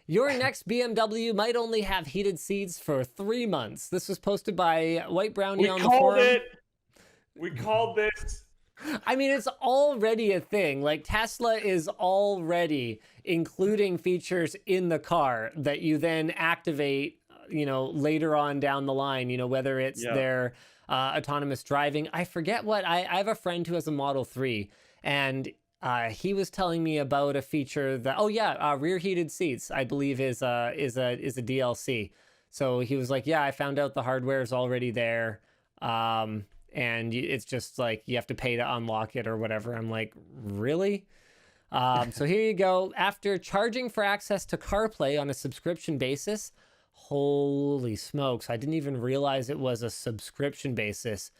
Your next BMW might only have heated seats for 3 months. This was posted by White Brownie on the forum. We called this. I mean, it's already a thing. Like, Tesla is already including features in the car that you then activate, later on down the line, whether it's their autonomous driving. I forget what, I have a friend who has a Model 3, and he was telling me about a feature that, rear heated seats, I believe is a DLC. So he was like, yeah, I found out the hardware is already there. And it's just like you have to pay to unlock it or whatever. I'm like, really? So here you go. After charging for access to CarPlay on a subscription basis, holy smokes, I didn't even realize it was a subscription basis.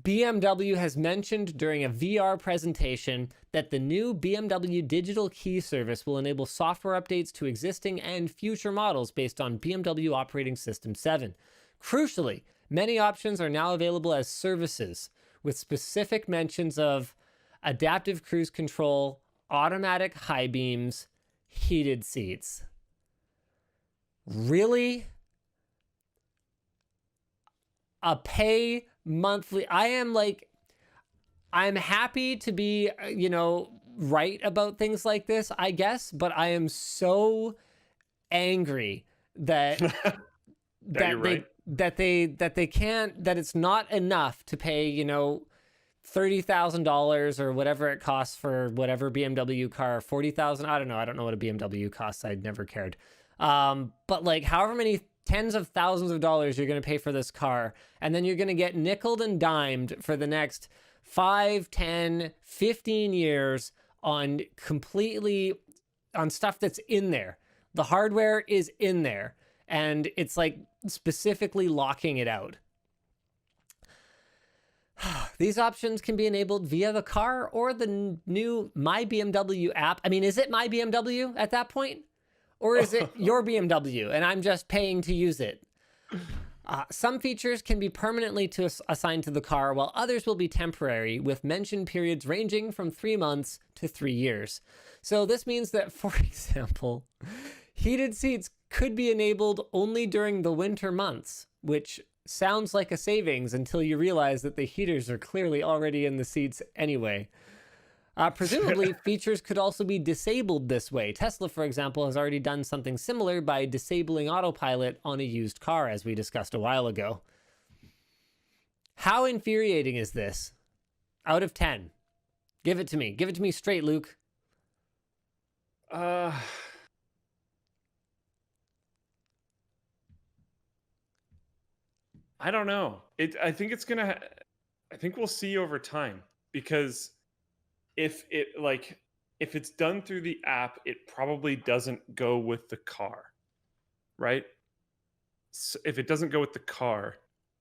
BMW has mentioned during a VR presentation that the new BMW Digital Key service will enable software updates to existing and future models based on BMW Operating System 7. Crucially, many options are now available as services, with specific mentions of adaptive cruise control, automatic high beams, heated seats. Really? A pay monthly? I'm happy to be, right about things like this, I guess, but I am so angry that that they can't, that it's not enough to pay, $30,000 or whatever it costs for whatever BMW car, 40,000. I don't know what a BMW costs. I'd never cared. But like however many tens of thousands of dollars you're going to pay for this car, and then you're going to get nickeled and dimed for the next 5, 10, 15 years on stuff that's in there. The hardware is in there, and it's like specifically locking it out. These options can be enabled via the car or the new My BMW app. I mean, is it My BMW at that point? Or is it your BMW and I'm just paying to use it? Some features can be permanently assigned to the car, while others will be temporary, with mentioned periods ranging from 3 months to 3 years. So this means that, for example, heated seats could be enabled only during the winter months, which sounds like a savings until you realize that the heaters are clearly already in the seats anyway. Presumably, features could also be disabled this way. Tesla, for example, has already done something similar by disabling autopilot on a used car, as we discussed a while ago. How infuriating is this? Out of 10. Give it to me. Give it to me straight, Luke. I don't know. I think we'll see over time, because if it's done through the app, it probably doesn't go with the car, right? So if it doesn't go with the car,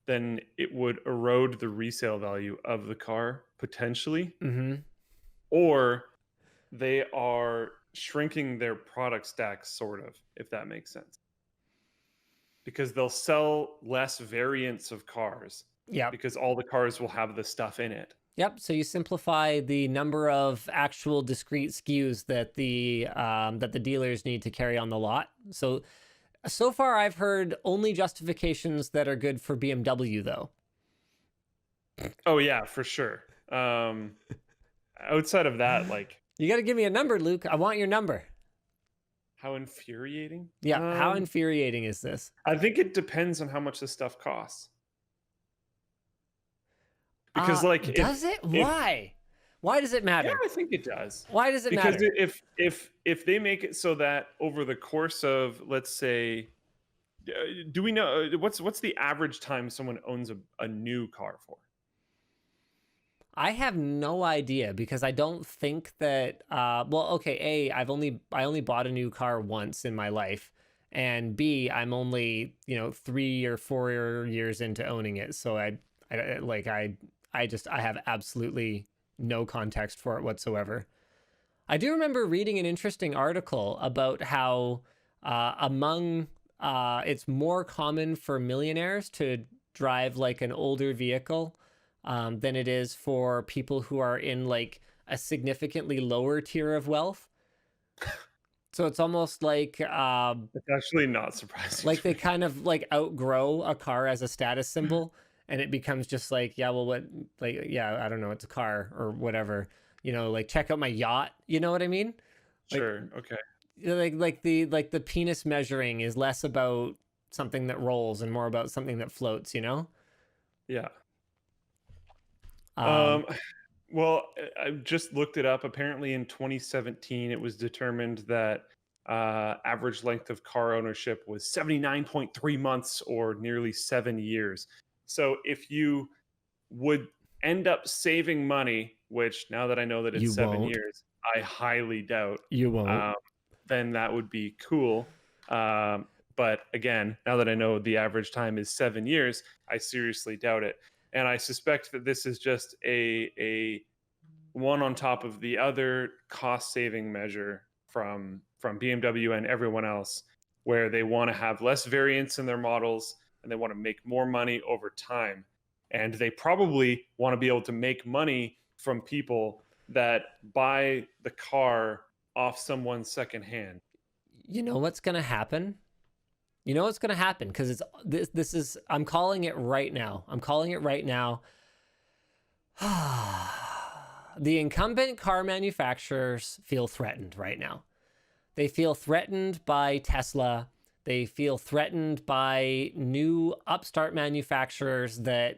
then it would erode the resale value of the car potentially. Mm-hmm. Or they are shrinking their product stack, sort of, if that makes sense. Because they'll sell less variants of cars. Yeah. Because all the cars will have the stuff in it. Yep. So you simplify the number of actual discrete SKUs that the dealers need to carry on the lot. So far I've heard only justifications that are good for BMW, though. Oh yeah, for sure. Outside of that, you got to give me a number, Luke. I want your number. How infuriating? Yeah. How infuriating is this? I think it depends on how much this stuff costs. Because does it? Why? Why does it matter? Yeah, I think it does. Why does it matter? Because if they make it so that over the course of, let's say, do we know what's the average time someone owns a new car for? I have no idea, because I don't think that I only bought a new car once in my life, and B, I'm only 3 or 4 years into owning it, so I have absolutely no context for it whatsoever. I do remember reading an interesting article about how it's more common for millionaires to drive like an older vehicle than it is for people who are in like a significantly lower tier of wealth. So it's almost It's actually not surprising like to they me. kind of like outgrow a car as a status symbol, and it becomes just like, yeah, well, what, like, yeah, I don't know, it's a car or whatever, like check out my yacht, you know what I mean? Like, Sure. Okay. like the penis measuring is less about something that rolls and more about something that floats, Yeah. um Um, well, I just looked it up. Apparently, in 2017, it was determined that average length of car ownership was 79.3 months or nearly 7 years. So, if you would end up saving money, which now that I know that it's you 7 won't years, I highly doubt, you won't um, then that would be cool. But again, now that I know the average time is 7 years, I seriously doubt it. And I suspect that this is just a one on top of the other cost saving measure from BMW and everyone else, where they want to have less variance in their models and they want to make more money over time. And they probably want to be able to make money from people that buy the car off someone's secondhand. you know what's gonna happen you know what's gonna happen because this is, I'm calling it right now, the incumbent car manufacturers feel threatened right now. They feel threatened by Tesla. They feel threatened by new upstart manufacturers that,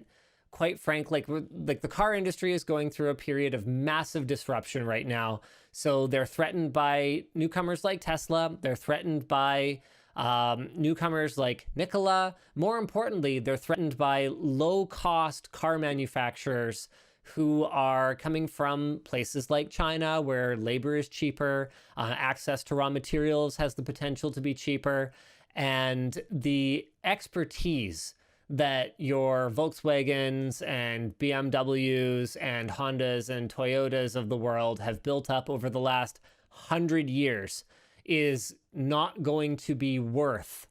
quite frankly, like the car industry is going through a period of massive disruption right now. So they're threatened by newcomers like Tesla. They're threatened by newcomers like Nikola. More importantly, they're threatened by low cost car manufacturers who are coming from places like China, where labor is cheaper, access to raw materials has the potential to be cheaper, and the expertise that your Volkswagens and BMWs and Hondas and Toyotas of the world have built up over the last 100 years is not going to be worth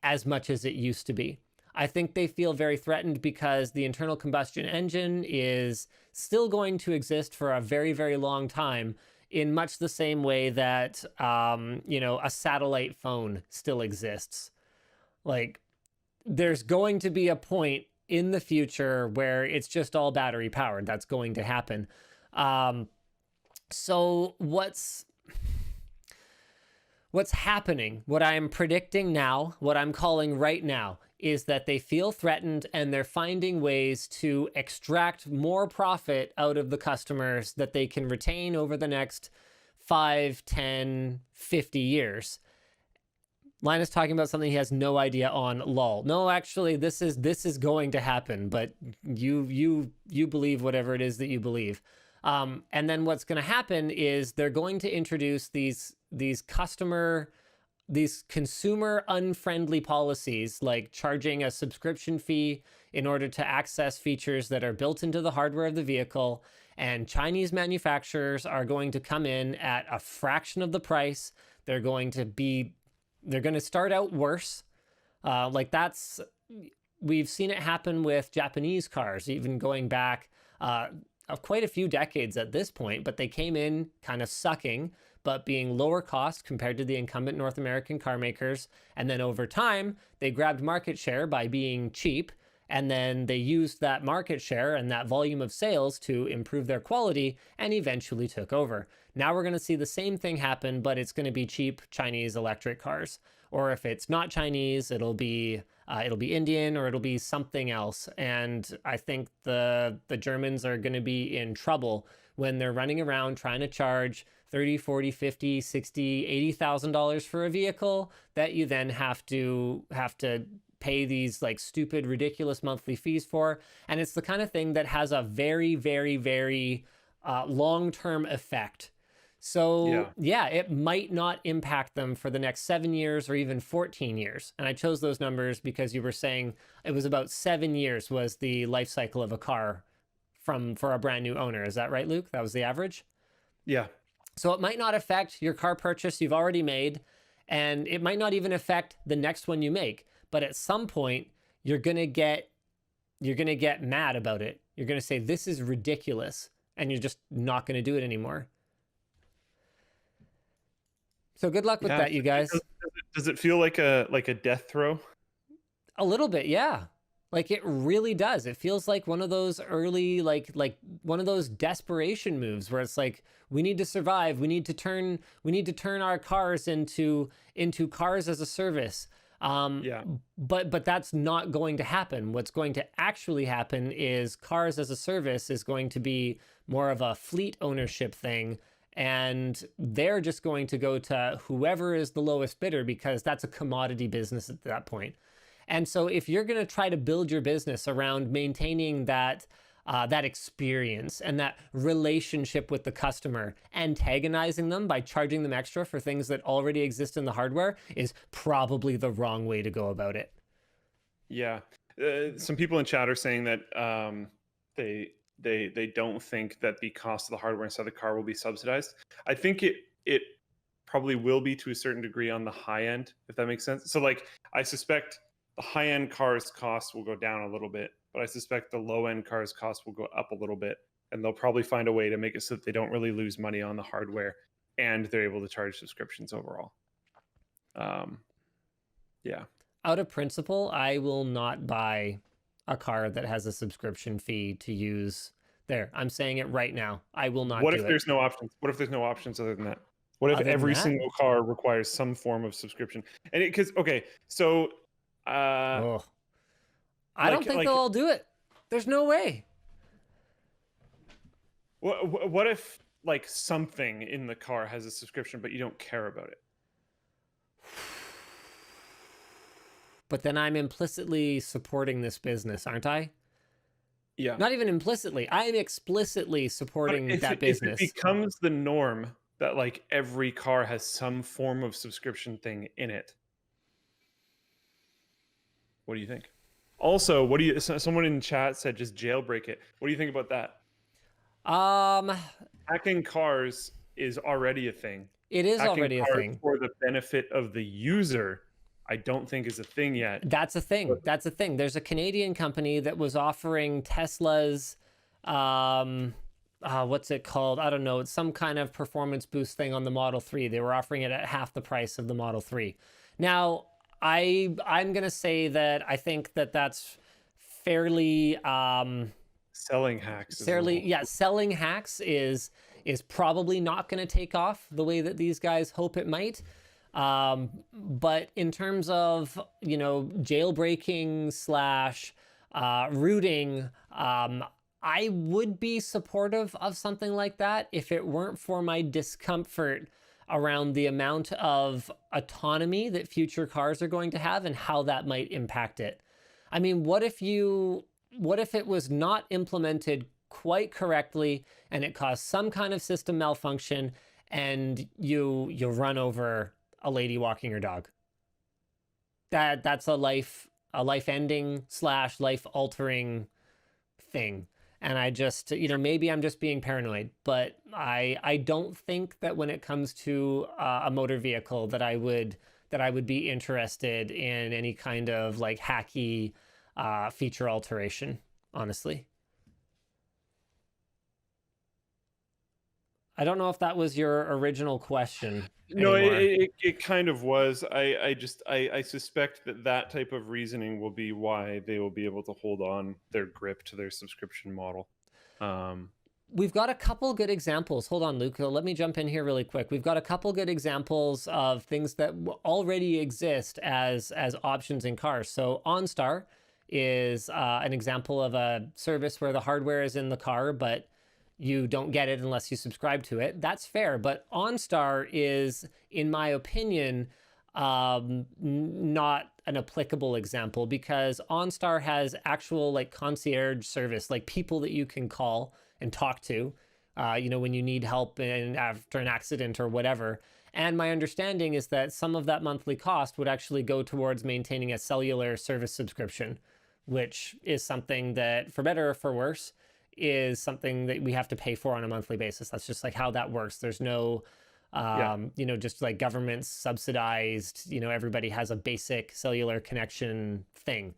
as much as it used to be. I think they feel very threatened because the internal combustion engine is still going to exist for a very, very long time, in much the same way that, a satellite phone still exists. Like, there's going to be a point in the future where it's just all battery powered. That's going to happen. So what's happening, what I'm predicting now, what I'm calling right now, is that they feel threatened and they're finding ways to extract more profit out of the customers that they can retain over the next 5, 10, 50 years. Linus talking about something he has no idea on. Lol. No, actually, this is going to happen, but you believe whatever it is that you believe. And then what's going to happen is they're going to introduce these consumer unfriendly policies, like charging a subscription fee in order to access features that are built into the hardware of the vehicle. And Chinese manufacturers are going to come in at a fraction of the price. They're going to start out worse. We've seen it happen with Japanese cars, even going back of quite a few decades at this point, but they came in kind of sucking, but being lower cost compared to the incumbent North American car makers. And then over time, they grabbed market share by being cheap. And then they used that market share and that volume of sales to improve their quality and eventually took over. Now we're going to see the same thing happen, but it's going to be cheap Chinese electric cars. Or if it's not Chinese, it'll be Indian, or it'll be something else. And I think the Germans are going to be in trouble when they're running around trying to charge 30, 40, 50, 60, $80,000 for a vehicle that you then have to pay these like stupid, ridiculous monthly fees for. And it's the kind of thing that has a very, very, very long-term effect. So yeah, it might not impact them for the next 7 years or even 14 years. And I chose those numbers because you were saying it was about 7 years was the life cycle of a car for a brand new owner. Is that right, Luke? That was the average? Yeah. So it might not affect your car purchase you've already made, and it might not even affect the next one you make. But at some point, you're gonna get mad about it. You're gonna say, this is ridiculous, and you're just not gonna do it anymore. So good luck with Yeah. that, you guys. Does it feel like a death throw? A little bit, yeah. Like it really does. It feels like one of those early like one of those desperation moves where it's like we need to survive. We need to turn our cars into cars as a service. Yeah. But that's not going to happen. What's going to actually happen is cars as a service is going to be more of a fleet ownership thing, and they're just going to go to whoever is the lowest bidder because that's a commodity business at that point. And so if you're going to try to build your business around maintaining that experience and that relationship with the customer, antagonizing them by charging them extra for things that already exist in the hardware is probably the wrong way to go about it. Yeah. Some people in chat are saying that they don't think that the cost of the hardware inside the car will be subsidized. I think it probably will be to a certain degree on the high end, if that makes sense. So like I suspect the high end cars cost will go down a little bit, but I suspect the low end cars cost will go up a little bit, and they'll probably find a way to make it so that they don't really lose money on the hardware and they're able to charge subscriptions overall. Yeah. Out of principle, I will not buy a car that has a subscription fee to use. There, I'm saying it right now. I will not What do if it. there's no options? What if there's no options other than that? What if Other than every that, single car requires some form of subscription? And it because okay, so oh, I don't think they'll all do it. There's no way. what if like something in the car has a subscription but you don't care about it? But then I'm implicitly supporting this business, aren't I? Yeah. Not even implicitly. I am explicitly supporting that business. If it becomes the norm that like every car has some form of subscription thing in it, what do you think? Also, what do you? Someone in chat said just jailbreak it. What do you think about that? Hacking cars is already a thing. It is Hacking already a cars thing for the benefit of the user, I don't think is a thing yet. That's a thing. That's a thing. There's a Canadian company that was offering Tesla's, what's it called? I don't know. It's some kind of performance boost thing on the Model 3. They were offering it at half the price of the Model 3. Now, I'm gonna say that I think that that's fairly Selling hacks. selling hacks is probably not going to take off the way that these guys hope it might. But in terms of, jailbreaking slash rooting, I would be supportive of something like that if it weren't for my discomfort around the amount of autonomy that future cars are going to have and how that might impact it. I mean, what if it was not implemented quite correctly and it caused some kind of system malfunction and you run over a lady walking her dog? That's a life ending slash life altering thing. And I just, maybe I'm just being paranoid, but I don't think that when it comes to a motor vehicle that I would be interested in any kind of like hacky feature alteration, honestly. I don't know if that was your original question. No, anymore. it kind of was. I suspect that type of reasoning will be why they will be able to hold on their grip to their subscription model. We've got a couple good examples. Hold on, Luke. Let me jump in here really quick. We've got a couple good examples of things that already exist as options in cars. So OnStar is an example of a service where the hardware is in the car, but you don't get it unless you subscribe to it. That's fair. But OnStar is, in my opinion, not an applicable example because OnStar has actual like concierge service, like people that you can call and talk to, when you need help after an accident or whatever. And my understanding is that some of that monthly cost would actually go towards maintaining a cellular service subscription, which is something that, for better or for worse, is something that we have to pay for on a monthly basis. That's just like how that works. There's no, just like government subsidized, everybody has a basic cellular connection thing.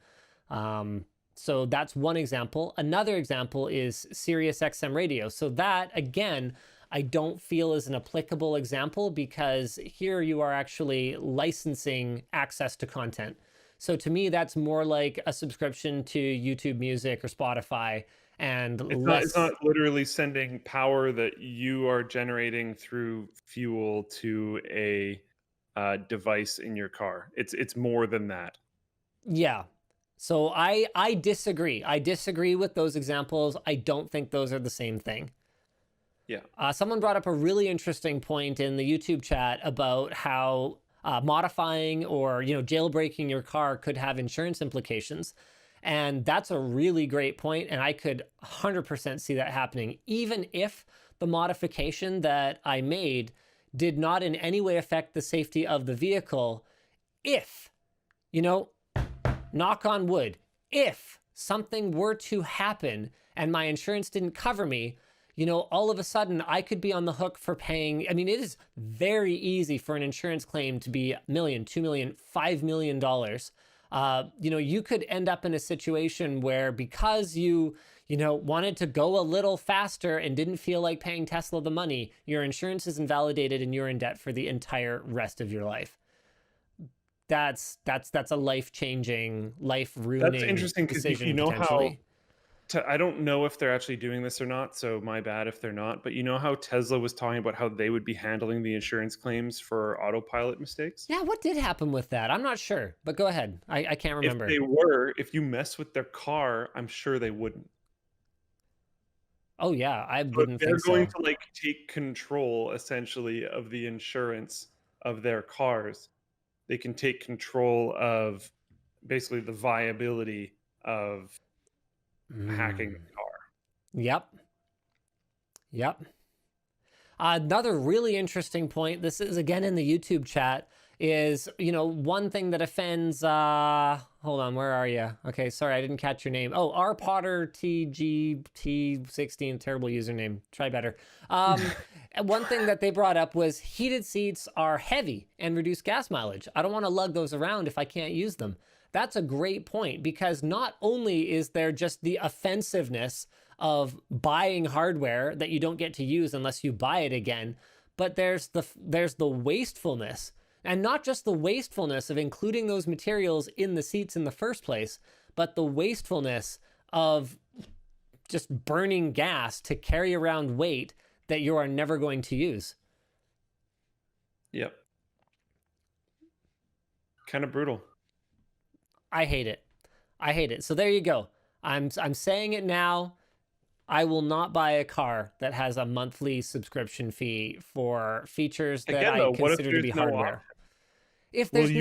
So that's one example. Another example is Sirius XM radio. So that, again, I don't feel is an applicable example, because here you are actually licensing access to content. So to me, that's more like a subscription to YouTube Music or Spotify, and It's less. not literally sending power that you are generating through fuel to a device in your car. It's more than that. Yeah. So I disagree. I disagree with those examples. I don't think those are the same thing. Yeah. Someone brought up a really interesting point in the YouTube chat about how modifying or jailbreaking your car could have insurance implications, and that's a really great point. And I could 100% see that happening, even if the modification that I made did not in any way affect the safety of the vehicle. If you know, knock on wood, if something were to happen and my insurance didn't cover me, all of a sudden I could be on the hook for paying. I mean, it is very easy for an insurance claim to be $1 million, $2 million, $5 million. You could end up in a situation where, because you wanted to go a little faster and didn't feel like paying Tesla the money, your insurance is invalidated and you're in debt for the entire rest of your life. That's a life-changing, life-ruining That's interesting, because decision, you know how potentially. I don't know if they're actually doing this or not, so my bad if they're not. But you know how Tesla was talking about how they would be handling the insurance claims for autopilot mistakes? Yeah, what did happen with that? I'm not sure, but go ahead. I can't remember. If you mess with their car, I'm sure they wouldn't. Oh yeah, I So if wouldn't they're think going so. to like take control essentially of the insurance of their cars, they can take control of basically the viability of hacking the car. Yep. Yep. Another really interesting point, this is again in the YouTube chat, is, one thing that offends, hold on, where are you? Okay, sorry, I didn't catch your name. Oh, R Potter TGT16, terrible username. Try better. One thing that they brought up was heated seats are heavy and reduce gas mileage. I don't want to lug those around if I can't use them. That's a great point, because not only is there just the offensiveness of buying hardware that you don't get to use unless you buy it again, but there's the wastefulness, and not just the wastefulness of including those materials in the seats in the first place, but the wastefulness of just burning gas to carry around weight that you are never going to use. Yep. Kind of brutal. I hate it. I hate it. So there you go. I'm saying it now. I will not buy a car that has a monthly subscription fee for features that Again, I though, what if consider to be there's no hardware. option? If there's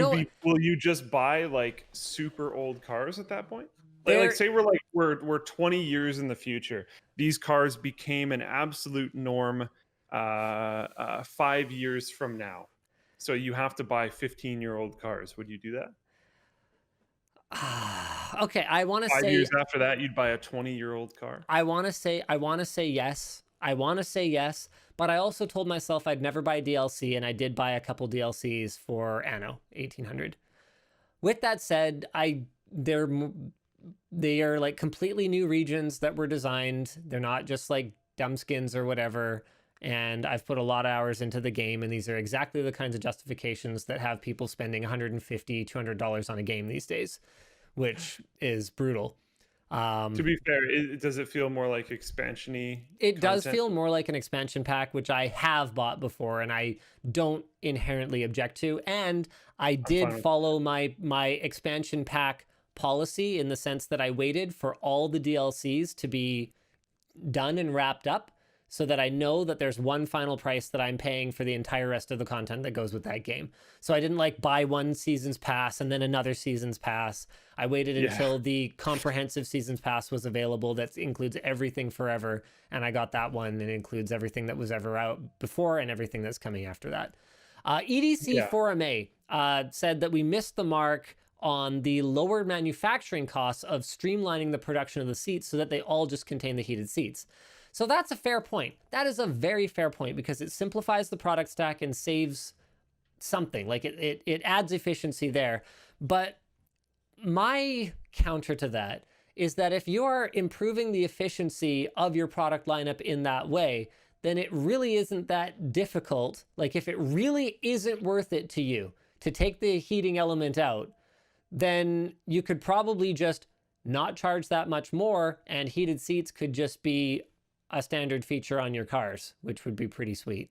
Will you just buy like super old cars at that point? there, Like say we're 20 years in the future. These cars became an absolute norm 5 years from now. So you have to buy 15-year-old cars. Would you do that? okay, I want to 5 say years after that, you'd buy a 20-year-old car? I want to say yes. I want to say yes, but I also told myself I'd never buy DLC, and I did buy a couple DLCs for Anno 1800. With that said, they are like completely new regions that were designed. They're not just like dumb skins or whatever. And I've put a lot of hours into the game, and these are exactly the kinds of justifications that have people spending $150, $200 on a game these days, which is brutal. To be fair, does it feel more like expansion-y It does content? feel more like an expansion pack, which I have bought before and I don't inherently object to. And I did follow my expansion pack policy, in the sense that I waited for all the DLCs to be done and wrapped up, so that I know that there's one final price that I'm paying for the entire rest of the content that goes with that game. So I didn't like buy one season's pass and then another season's pass. I waited until the comprehensive season's pass was available, that includes everything forever, and I got that one, and it includes everything that was ever out before and everything that's coming after that. EDC Forum A said that we missed the mark on the lower manufacturing costs of streamlining the production of the seats so that they all just contain the heated seats. So that's a fair point. That is a very fair point, because it simplifies the product stack and saves something. Like it adds efficiency there. But my counter to that is that if you're improving the efficiency of your product lineup in that way, then it really isn't that difficult. Like if it really isn't worth it to you to take the heating element out, then you could probably just not charge that much more, and heated seats could just be a standard feature on your cars, which would be pretty sweet.